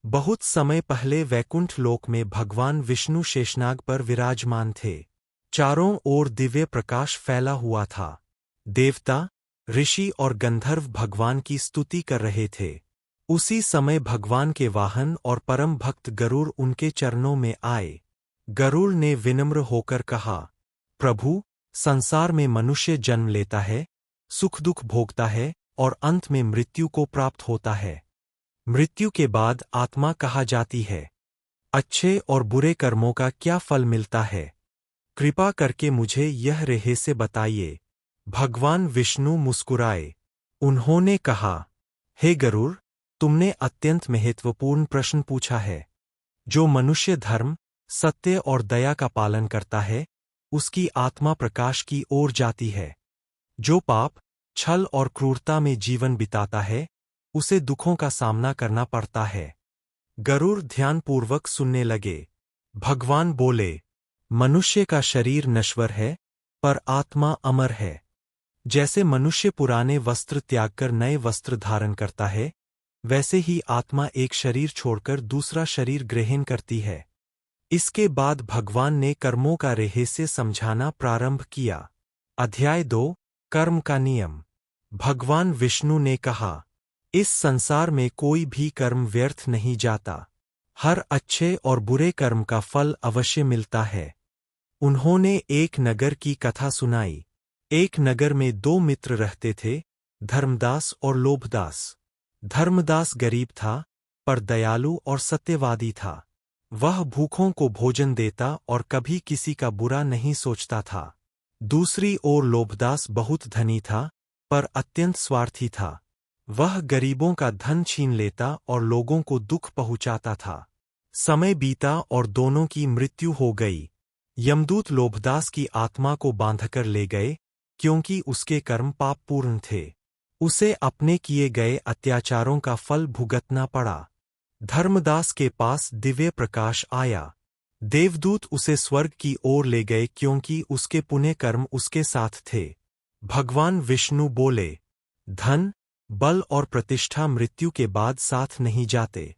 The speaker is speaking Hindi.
बहुत समय पहले वैकुंठ लोक में भगवान विष्णु शेषनाग पर विराजमान थे। चारों ओर दिव्य प्रकाश फैला हुआ था। देवता, ऋषि और गंधर्व भगवान की स्तुति कर रहे थे। उसी समय भगवान के वाहन और परम भक्त गरुड़ उनके चरणों में आए। गरुड़ ने विनम्र होकर कहा, प्रभु, संसार में मनुष्य जन्म लेता है, सुख दुख भोगता है और अंत में मृत्यु को प्राप्त होता है। मृत्यु के बाद आत्मा कहा जाती है। अच्छे और बुरे कर्मों का क्या फल मिलता है? कृपा करके मुझे यह रहस्य बताइए। भगवान विष्णु मुस्कुराए। उन्होंने कहा, हे गरुड़, तुमने अत्यंत महत्वपूर्ण प्रश्न पूछा है। जो मनुष्य धर्म, सत्य और दया का पालन करता है, उसकी आत्मा प्रकाश की ओर जाती है। जो पाप, छल और क्रूरता में जीवन बिताता है, उसे दुखों का सामना करना पड़ता है। गरुड़ ध्यानपूर्वक सुनने लगे। भगवान बोले, मनुष्य का शरीर नश्वर है, पर आत्मा अमर है। जैसे मनुष्य पुराने वस्त्र त्यागकर नए वस्त्र धारण करता है, वैसे ही आत्मा एक शरीर छोड़कर दूसरा शरीर ग्रहण करती है। इसके बाद भगवान ने कर्मों का रहस्य समझाना प्रारंभ किया। अध्याय 2, कर्म का नियम। भगवान विष्णु ने कहा, इस संसार में कोई भी कर्म व्यर्थ नहीं जाता। हर अच्छे और बुरे कर्म का फल अवश्य मिलता है। उन्होंने एक नगर की कथा सुनाई। एक नगर में दो मित्र रहते थे, धर्मदास और लोभदास। धर्मदास गरीब था, पर दयालु और सत्यवादी था। वह भूखों को भोजन देता और कभी किसी का बुरा नहीं सोचता था। दूसरी ओर लोभदास बहुत धनी था, पर अत्यंत स्वार्थी था। वह गरीबों का धन छीन लेता और लोगों को दुख पहुंचाता था। समय बीता और दोनों की मृत्यु हो गई। यमदूत लोभदास की आत्मा को बांधकर ले गए, क्योंकि उसके कर्म पापपूर्ण थे। उसे अपने किए गए अत्याचारों का फल भुगतना पड़ा। धर्मदास के पास दिव्य प्रकाश आया। देवदूत उसे स्वर्ग की ओर ले गए, क्योंकि उसके पुण्य कर्म उसके साथ थे। भगवान विष्णु बोले, धन, बल और प्रतिष्ठा मृत्यु के बाद साथ नहीं जाते।